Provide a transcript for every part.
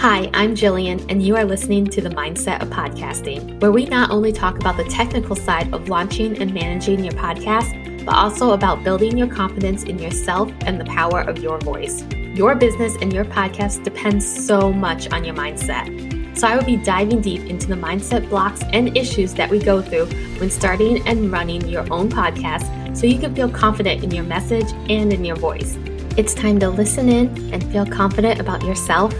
Hi, I'm Jillian, and you are listening to The Mindset of Podcasting, where we not only talk about the technical side of launching and managing your podcast, but also about building your confidence in yourself and the power of your voice. Your business and your podcast depends so much on your mindset. So I will be diving deep into the mindset blocks and issues that we go through when starting and running your own podcast so you can feel confident in your message and in your voice. It's time to listen in and feel confident about yourself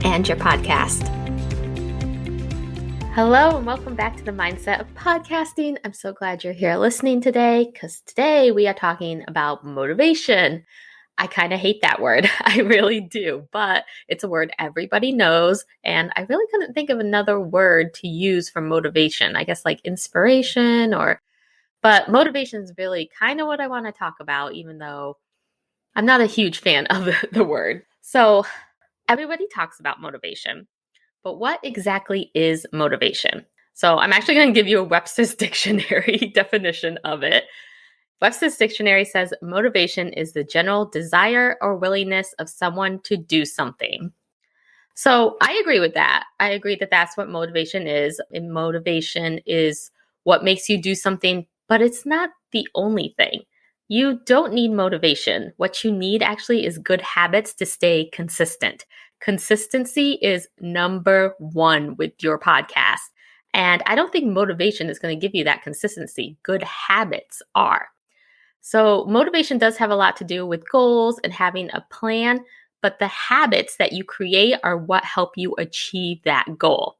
and your podcast. Hello and welcome back to the Mindset of Podcasting. I'm so glad you're here listening today because today we are talking about motivation. I kind of hate that word. I really do, but it's a word everybody knows. And I really couldn't think of another word to use for motivation. I guess like inspiration but motivation is really kind of what I want to talk about, even though I'm not a huge fan of the word. So everybody talks about motivation, but what exactly is motivation? So I'm actually going to give you a Webster's Dictionary definition of it. Webster's Dictionary says motivation is the general desire or willingness of someone to do something. So I agree with that. I agree that that's what motivation is. And motivation is what makes you do something, but it's not the only thing. You don't need motivation. What you need actually is good habits to stay consistent. Consistency is number one with your podcast. And I don't think motivation is going to give you that consistency. Good habits are. So motivation does have a lot to do with goals and having a plan, but the habits that you create are what help you achieve that goal.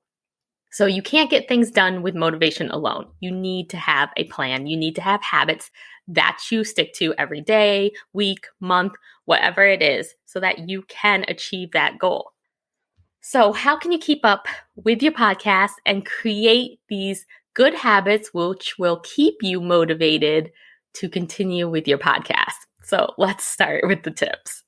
So you can't get things done with motivation alone. You need to have a plan. You need to have habits that you stick to every day, week, month, whatever it is, so that you can achieve that goal. So how can you keep up with your podcast and create these good habits which will keep you motivated to continue with your podcast? So let's start with the tips.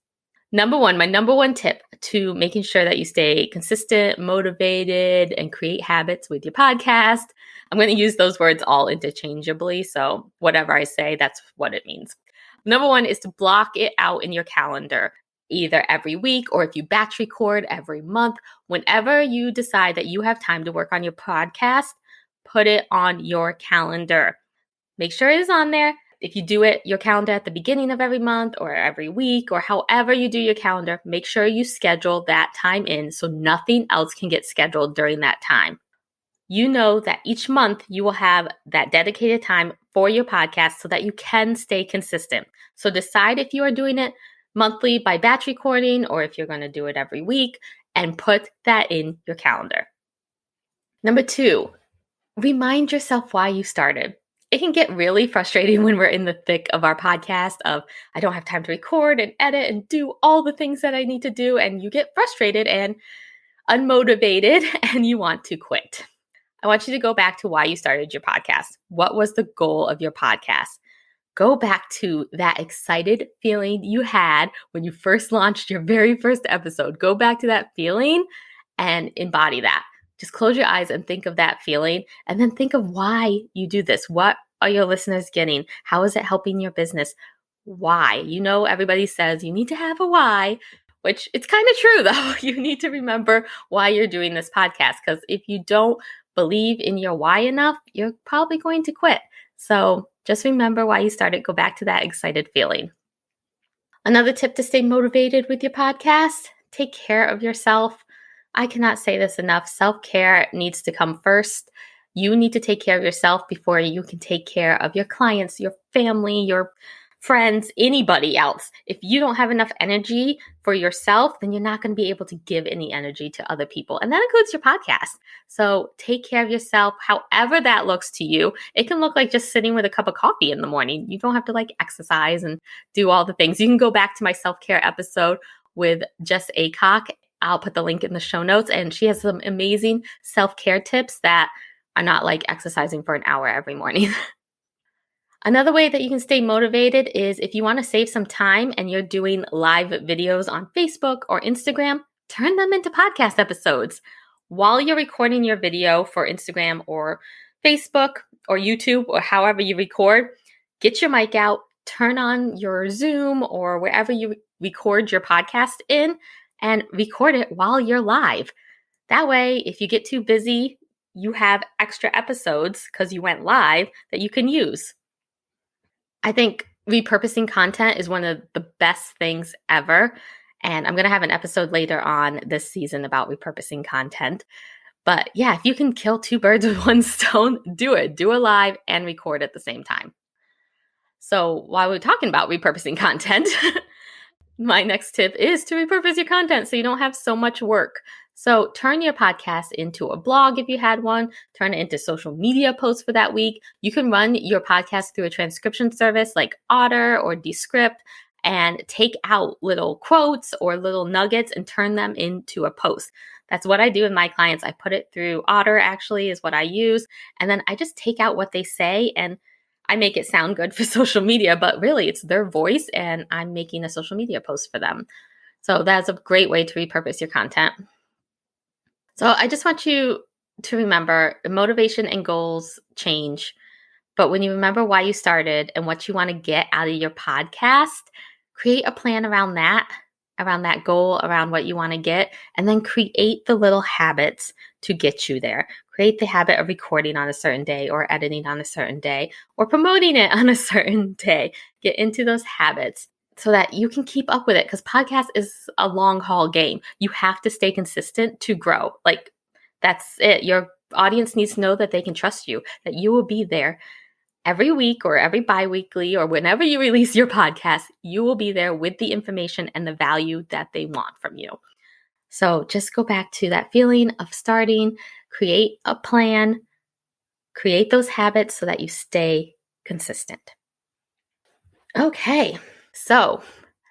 My number one tip to making sure that you stay consistent, motivated, and create habits with your podcast. I'm going to use those words all interchangeably. So whatever I say, that's what it means. Number one is to block it out in your calendar, either every week or if you batch record every month. Whenever you decide that you have time to work on your podcast, put it on your calendar. Make sure it is on there. If you do it, your calendar at the beginning of every month or every week or however you do your calendar, make sure you schedule that time in so nothing else can get scheduled during that time. You know that each month you will have that dedicated time for your podcast so that you can stay consistent. So decide if you are doing it monthly by batch recording or if you're going to do it every week and put that in your calendar. Number two, remind yourself why you started. It can get really frustrating when we're in the thick of our podcast of, I don't have time to record and edit and do all the things that I need to do. And you get frustrated and unmotivated and you want to quit. I want you to go back to why you started your podcast. What was the goal of your podcast? Go back to that excited feeling you had when you first launched your very first episode. Go back to that feeling and embody that. Just close your eyes and think of that feeling and then think of why you do this. What are your listeners getting? How is it helping your business? Why? You know, everybody says you need to have a why, which it's kind of true though. You need to remember why you're doing this podcast because if you don't believe in your why enough, you're probably going to quit. So just remember why you started. Go back to that excited feeling. Another tip to stay motivated with your podcast, take care of yourself. I cannot say this enough. Self-care needs to come first. You need to take care of yourself before you can take care of your clients, your family, your friends, anybody else. If you don't have enough energy for yourself, then you're not going to be able to give any energy to other people. And that includes your podcast. So take care of yourself, however that looks to you. It can look like just sitting with a cup of coffee in the morning. You don't have to exercise and do all the things. You can go back to my self-care episode with Jess. I'll put the link in the show notes, and she has some amazing self-care tips that are not like exercising for an hour every morning. Another way that you can stay motivated is if you want to save some time and you're doing live videos on Facebook or Instagram, turn them into podcast episodes. While you're recording your video for Instagram or Facebook or YouTube or however you record, get your mic out, turn on your Zoom or wherever you record your podcast in, and record it while you're live. That way, if you get too busy, you have extra episodes because you went live that you can use. I think repurposing content is one of the best things ever. And I'm going to have an episode later on this season about repurposing content. But yeah, if you can kill two birds with one stone, do it. Do a live and record at the same time. So while we're talking about repurposing content, my next tip is to repurpose your content so you don't have so much work. So turn your podcast into a blog if you had one, turn it into social media posts for that week. You can run your podcast through a transcription service like Otter or Descript and take out little quotes or little nuggets and turn them into a post. That's what I do with my clients. I put it through Otter, actually, is what I use. And then I just take out what they say and I make it sound good for social media, but really it's their voice and I'm making a social media post for them. So that's a great way to repurpose your content. So I just want you to remember motivation and goals change. But when you remember why you started and what you want to get out of your podcast, create a plan around that goal, around what you want to get, and then create the little habits to get you there. Create the habit of recording on a certain day or editing on a certain day or promoting it on a certain day. Get into those habits so that you can keep up with it, because podcast is a long haul game. You have to stay consistent to grow. Like, that's it. Your audience needs to know that they can trust you, that you will be there every week or every bi-weekly or whenever you release your podcast. You will be there with the information and the value that they want from you. So just go back to that feeling of starting, create a plan, create those habits so that you stay consistent. Okay, so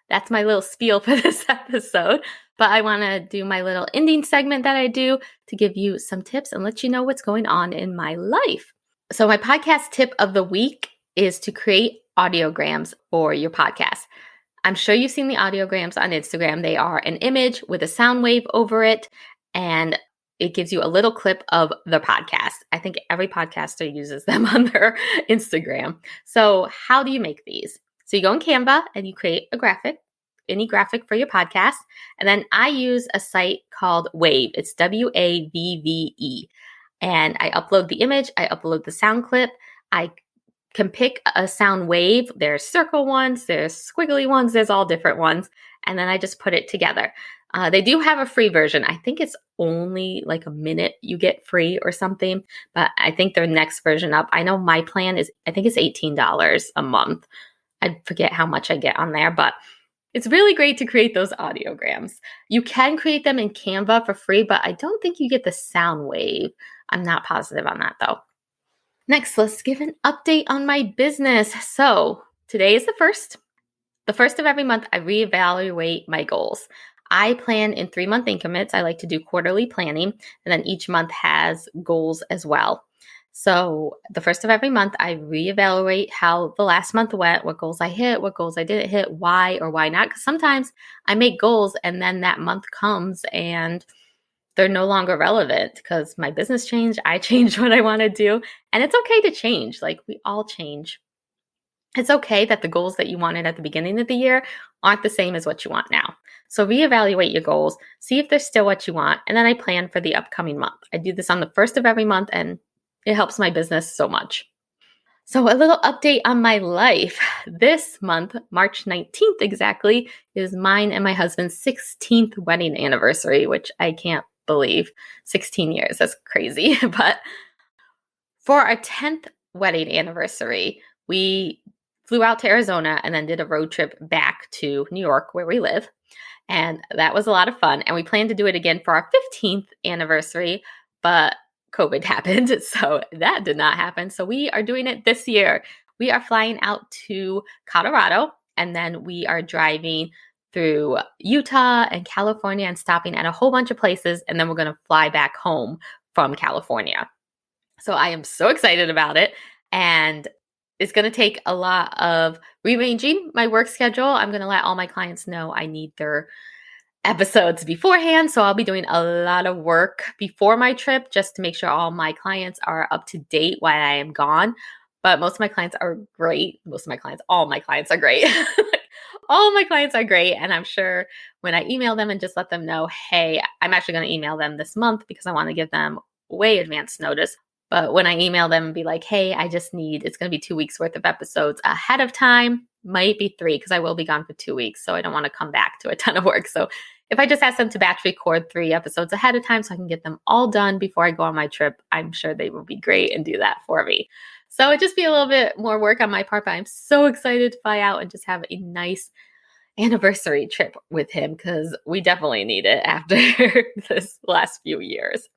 that's my little spiel for this episode, but I want to do my little ending segment that I do to give you some tips and let you know what's going on in my life. So my podcast tip of the week is to create audiograms for your podcast. I'm sure you've seen the audiograms on Instagram. They are an image with a sound wave over it, and it gives you a little clip of the podcast. I think every podcaster uses them on their Instagram. So how do you make these? So you go in Canva and you create a graphic, any graphic for your podcast. And then I use a site called Wavve. It's Wavve. And I upload the image, I upload the sound clip. I can pick a sound wave. There's circle ones, there's squiggly ones, there's all different ones. And then I just put it together. They do have a free version. I think it's only like a minute you get free or something, but I think their next version up, I know my plan is, I think it's $18 a month. I forget how much I get on there, but it's really great to create those audiograms. You can create them in Canva for free, but I don't think you get the sound wave. I'm not positive on that though. Next, let's give an update on my business. So today is the first of every month, I reevaluate my goals. I plan in 3-month increments. I like to do quarterly planning, and then each month has goals as well. So the first of every month, I reevaluate how the last month went, what goals I hit, what goals I didn't hit, why or why not. Because sometimes I make goals and then that month comes and they're no longer relevant because my business changed. I changed what I want to do. And it's okay to change. Like, we all change. It's okay that the goals that you wanted at the beginning of the year aren't the same as what you want now. So reevaluate your goals, see if they're still what you want, and then I plan for the upcoming month. I do this on the first of every month, and it helps my business so much. So a little update on my life. This month, March 19th exactly, is mine and my husband's 16th wedding anniversary, which I can't believe. 16 years, that's crazy. But for our 10th wedding anniversary, we flew out to Arizona and then did a road trip back to New York where we live. And that was a lot of fun. And we plan to do it again for our 15th anniversary, but COVID happened, so that did not happen. So we are doing it this year. We are flying out to Colorado, and then we are driving through Utah and California and stopping at a whole bunch of places, and then we're going to fly back home from California. So I am so excited about it, and it's going to take a lot of rearranging my work schedule. I'm going to let all my clients know I need their episodes beforehand. So I'll be doing a lot of work before my trip just to make sure all my clients are up to date while I am gone. But most of my clients are great. All my clients are great. All my clients are great. And I'm sure when I email them and just let them know, hey, I'm actually going to email them this month because I want to give them way advance notice. But when I email them and be like, hey, it's going to be 2 weeks worth of episodes ahead of time, might be 3 because I will be gone for 2 weeks. So I don't want to come back to a ton of work. So if I just ask them to batch record 3 episodes ahead of time so I can get them all done before I go on my trip, I'm sure they will be great and do that for me. So it'd just be a little bit more work on my part, but I'm so excited to fly out and just have a nice anniversary trip with him because we definitely need it after this last few years.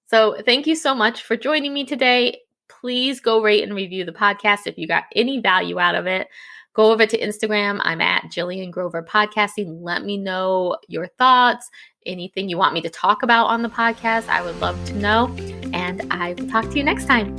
So thank you so much for joining me today. Please go rate and review the podcast if you got any value out of it. Go over to Instagram. I'm at Jillian Grover Podcasting. Let me know your thoughts, anything you want me to talk about on the podcast. I would love to know. And I will talk to you next time.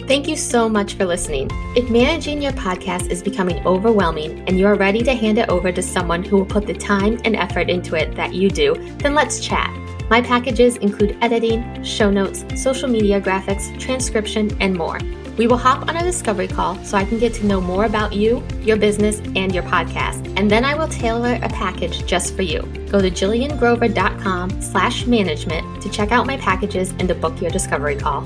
Thank you so much for listening. If managing your podcast is becoming overwhelming and you are ready to hand it over to someone who will put the time and effort into it that you do, then let's chat. My packages include editing, show notes, social media graphics, transcription, and more. We will hop on a discovery call so I can get to know more about you, your business, and your podcast. And then I will tailor a package just for you. Go to jilliangrover.com/management to check out my packages and to book your discovery call.